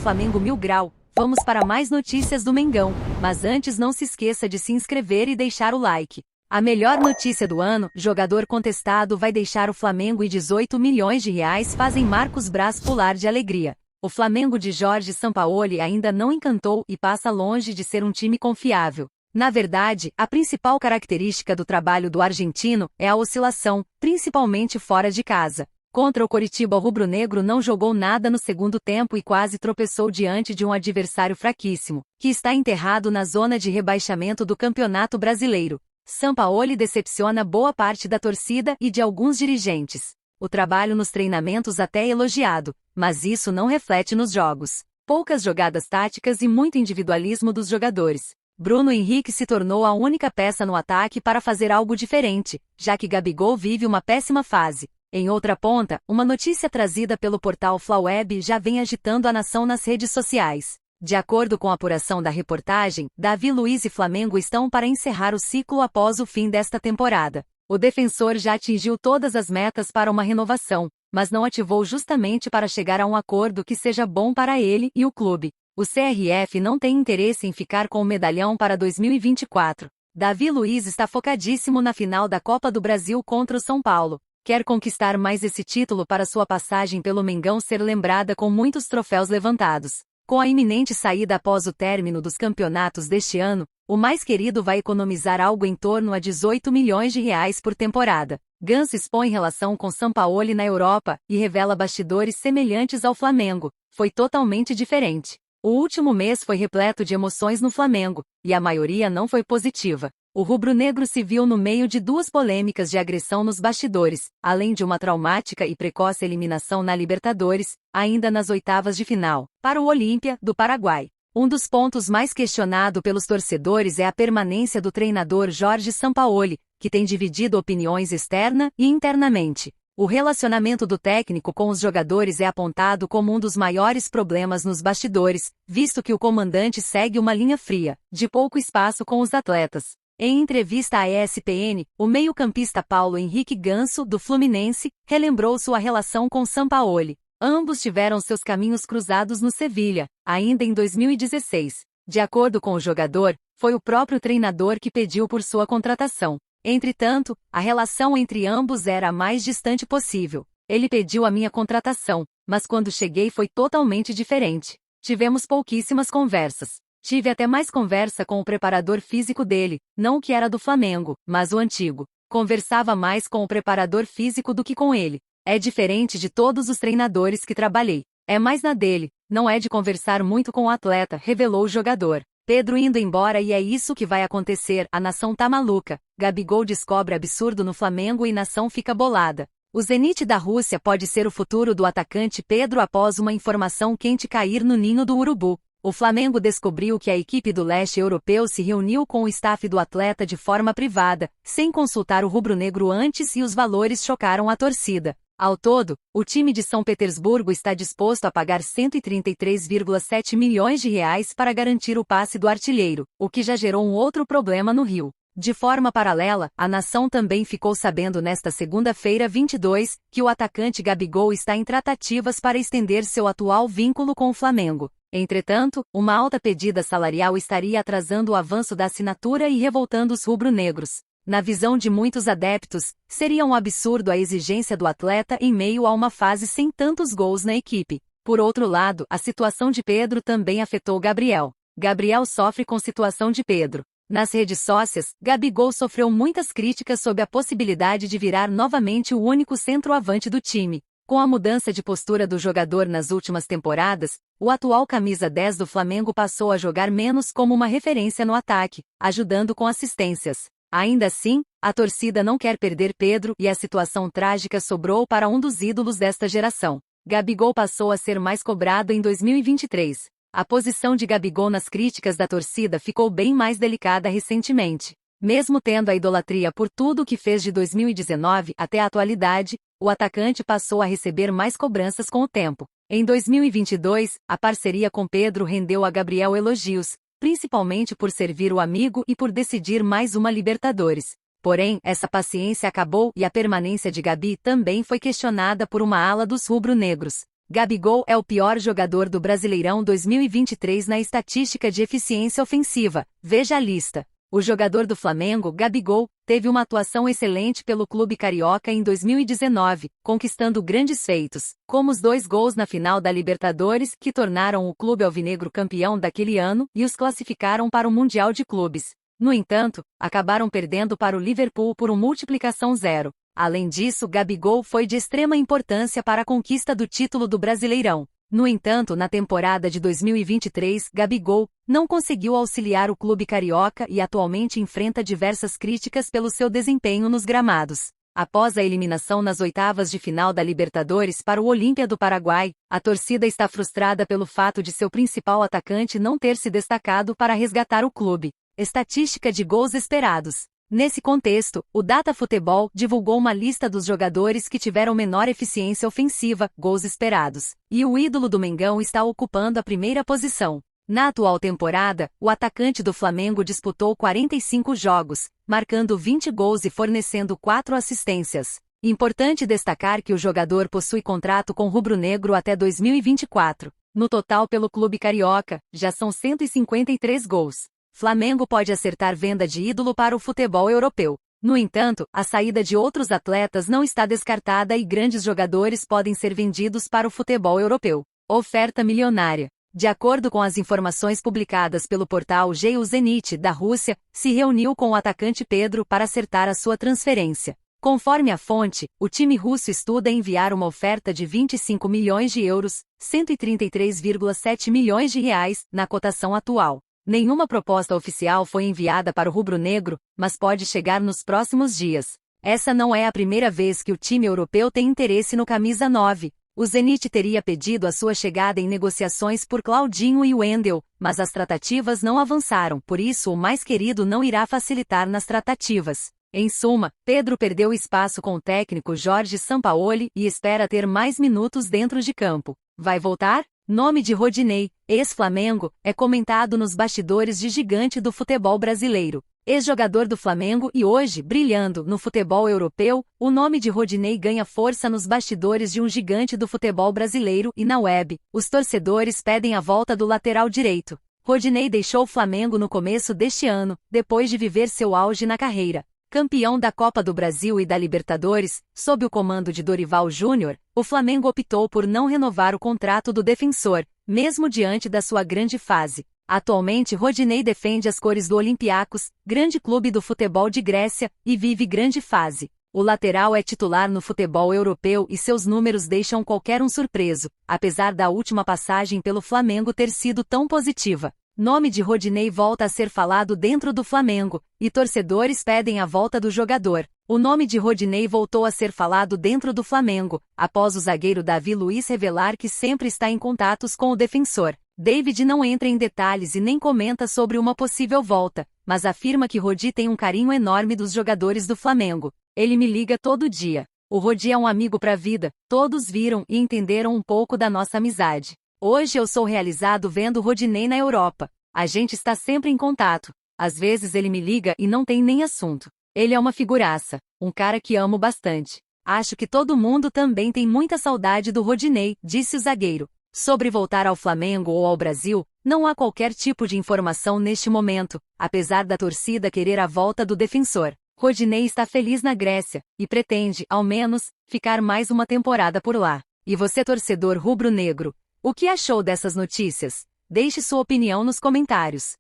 Flamengo Mil Grau, vamos para mais notícias do Mengão, mas antes não se esqueça de se inscrever e deixar o like. A melhor notícia do ano, jogador contestado vai deixar o Flamengo e 18 milhões de reais fazem Marcos Braz pular de alegria. O Flamengo de Jorge Sampaoli ainda não encantou e passa longe de ser um time confiável. Na verdade, a principal característica do trabalho do argentino é a oscilação, principalmente fora de casa. Contra o Coritiba, o rubro-negro não jogou nada no segundo tempo e quase tropeçou diante de um adversário fraquíssimo, que está enterrado na zona de rebaixamento do Campeonato Brasileiro. Sampaoli decepciona boa parte da torcida e de alguns dirigentes. O trabalho nos treinamentos até é elogiado, mas isso não reflete nos jogos. Poucas jogadas táticas e muito individualismo dos jogadores. Bruno Henrique se tornou a única peça no ataque para fazer algo diferente, já que Gabigol vive uma péssima fase. Em outra ponta, uma notícia trazida pelo portal Flaweb já vem agitando a nação nas redes sociais. De acordo com a apuração da reportagem, Davi Luiz e Flamengo estão para encerrar o ciclo após o fim desta temporada. O defensor já atingiu todas as metas para uma renovação, mas não ativou justamente para chegar a um acordo que seja bom para ele e o clube. O CRF não tem interesse em ficar com o medalhão para 2024. Davi Luiz está focadíssimo na final da Copa do Brasil contra o São Paulo. Quer conquistar mais esse título para sua passagem pelo Mengão ser lembrada com muitos troféus levantados. Com a iminente saída após o término dos campeonatos deste ano, o mais querido vai economizar algo em torno a 18 milhões de reais por temporada. Ganso expõe relação com Sampaoli na Europa e revela bastidores semelhantes ao Flamengo. Foi totalmente diferente. O último mês foi repleto de emoções no Flamengo, e a maioria não foi positiva. O rubro-negro se viu no meio de duas polêmicas de agressão nos bastidores, além de uma traumática e precoce eliminação na Libertadores, ainda nas oitavas de final, para o Olímpia, do Paraguai. Um dos pontos mais questionado pelos torcedores é a permanência do treinador Jorge Sampaoli, que tem dividido opiniões externa e internamente. O relacionamento do técnico com os jogadores é apontado como um dos maiores problemas nos bastidores, visto que o comandante segue uma linha fria, de pouco espaço com os atletas. Em entrevista à ESPN, o meio-campista Paulo Henrique Ganso, do Fluminense, relembrou sua relação com Sampaoli. Ambos tiveram seus caminhos cruzados no Sevilha, ainda em 2016. De acordo com o jogador, foi o próprio treinador que pediu por sua contratação. Entretanto, a relação entre ambos era a mais distante possível. Ele pediu a minha contratação, mas quando cheguei foi totalmente diferente. Tivemos pouquíssimas conversas. Tive até mais conversa com o preparador físico dele, não o que era do Flamengo, mas o antigo. Conversava mais com o preparador físico do que com ele. É diferente de todos os treinadores que trabalhei. É mais na dele, não é de conversar muito com o atleta, revelou o jogador. Pedro indo embora e é isso que vai acontecer, a nação tá maluca. Gabigol descobre absurdo no Flamengo e nação fica bolada. O Zenit da Rússia pode ser o futuro do atacante Pedro após uma informação quente cair no ninho do urubu. O Flamengo descobriu que a equipe do leste europeu se reuniu com o staff do atleta de forma privada, sem consultar o rubro-negro antes e os valores chocaram a torcida. Ao todo, o time de São Petersburgo está disposto a pagar 133,7 milhões de reais para garantir o passe do artilheiro, o que já gerou um outro problema no Rio. De forma paralela, a nação também ficou sabendo nesta segunda-feira 22, que o atacante Gabigol está em tratativas para estender seu atual vínculo com o Flamengo. Entretanto, uma alta pedida salarial estaria atrasando o avanço da assinatura e revoltando os rubro-negros. Na visão de muitos adeptos, seria um absurdo a exigência do atleta em meio a uma fase sem tantos gols na equipe. Por outro lado, a situação de Pedro também afetou Gabriel. Gabriel sofre com a situação de Pedro. Nas redes sócias, Gabigol sofreu muitas críticas sobre a possibilidade de virar novamente o único centroavante do time. Com a mudança de postura do jogador nas últimas temporadas, o atual camisa 10 do Flamengo passou a jogar menos como uma referência no ataque, ajudando com assistências. Ainda assim, a torcida não quer perder Pedro e a situação trágica sobrou para um dos ídolos desta geração. Gabigol passou a ser mais cobrado em 2023. A posição de Gabigol nas críticas da torcida ficou bem mais delicada recentemente. Mesmo tendo a idolatria por tudo o que fez de 2019 até a atualidade, o atacante passou a receber mais cobranças com o tempo. Em 2022, a parceria com Pedro rendeu a Gabriel elogios, principalmente por servir o amigo e por decidir mais uma Libertadores. Porém, essa paciência acabou e a permanência de Gabi também foi questionada por uma ala dos rubro-negros. Gabigol é o pior jogador do Brasileirão 2023 na estatística de eficiência ofensiva. Veja a lista. O jogador do Flamengo, Gabigol, teve uma atuação excelente pelo clube carioca em 2019, conquistando grandes feitos, como os 2 gols na final da Libertadores, que tornaram o clube alvinegro campeão daquele ano e os classificaram para o Mundial de Clubes. No entanto, acabaram perdendo para o Liverpool por multiplicação 0. Além disso, Gabigol foi de extrema importância para a conquista do título do Brasileirão. No entanto, na temporada de 2023, Gabigol não conseguiu auxiliar o clube carioca e atualmente enfrenta diversas críticas pelo seu desempenho nos gramados. Após a eliminação nas oitavas de final da Libertadores para o Olímpia do Paraguai, a torcida está frustrada pelo fato de seu principal atacante não ter se destacado para resgatar o clube. Estatística de gols esperados. Nesse contexto, o Data Futebol divulgou uma lista dos jogadores que tiveram menor eficiência ofensiva, gols esperados, e o ídolo do Mengão está ocupando a primeira posição. Na atual temporada, o atacante do Flamengo disputou 45 jogos, marcando 20 gols e fornecendo 4 assistências. Importante destacar que o jogador possui contrato com o rubro-negro até 2024. No total pelo clube carioca, já são 153 gols. Flamengo pode acertar venda de ídolo para o futebol europeu. No entanto, a saída de outros atletas não está descartada e grandes jogadores podem ser vendidos para o futebol europeu. Oferta milionária. De acordo com as informações publicadas pelo portal G, Zenit da Rússia se reuniu com o atacante Pedro para acertar a sua transferência. Conforme a fonte, o time russo estuda enviar uma oferta de 25 milhões de euros, 133,7 milhões de reais, na cotação atual. Nenhuma proposta oficial foi enviada para o rubro-negro, mas pode chegar nos próximos dias. Essa não é a primeira vez que o time europeu tem interesse no camisa 9. O Zenit teria pedido a sua chegada em negociações por Claudinho e Wendel, mas as tratativas não avançaram, por isso o mais querido não irá facilitar nas tratativas. Em suma, Pedro perdeu espaço com o técnico Jorge Sampaoli e espera ter mais minutos dentro de campo. Vai voltar? Nome de Rodinei, ex-Flamengo, é comentado nos bastidores de gigante do futebol brasileiro. Ex-jogador do Flamengo e hoje brilhando no futebol europeu, o nome de Rodinei ganha força nos bastidores de um gigante do futebol brasileiro e na web. Os torcedores pedem a volta do lateral direito. Rodinei deixou o Flamengo no começo deste ano, depois de viver seu auge na carreira. Campeão da Copa do Brasil e da Libertadores, sob o comando de Dorival Júnior, o Flamengo optou por não renovar o contrato do defensor, mesmo diante da sua grande fase. Atualmente Rodinei defende as cores do Olympiacos, grande clube do futebol de Grécia, e vive grande fase. O lateral é titular no futebol europeu e seus números deixam qualquer um surpreso, apesar da última passagem pelo Flamengo ter sido tão positiva. Nome de Rodinei volta a ser falado dentro do Flamengo, e torcedores pedem a volta do jogador. O nome de Rodinei voltou a ser falado dentro do Flamengo, após o zagueiro Davi Luiz revelar que sempre está em contatos com o defensor. David não entra em detalhes e nem comenta sobre uma possível volta, mas afirma que Rodi tem um carinho enorme dos jogadores do Flamengo. Ele me liga todo dia. O Rodi é um amigo pra vida, todos viram e entenderam um pouco da nossa amizade. Hoje eu sou realizado vendo Rodinei na Europa. A gente está sempre em contato. Às vezes ele me liga e não tem nem assunto. Ele é uma figuraça, um cara que amo bastante. Acho que todo mundo também tem muita saudade do Rodinei, disse o zagueiro. Sobre voltar ao Flamengo ou ao Brasil, não há qualquer tipo de informação neste momento, apesar da torcida querer a volta do defensor. Rodinei está feliz na Grécia, e pretende, ao menos, ficar mais uma temporada por lá. E você, torcedor rubro-negro, o que achou dessas notícias? Deixe sua opinião nos comentários.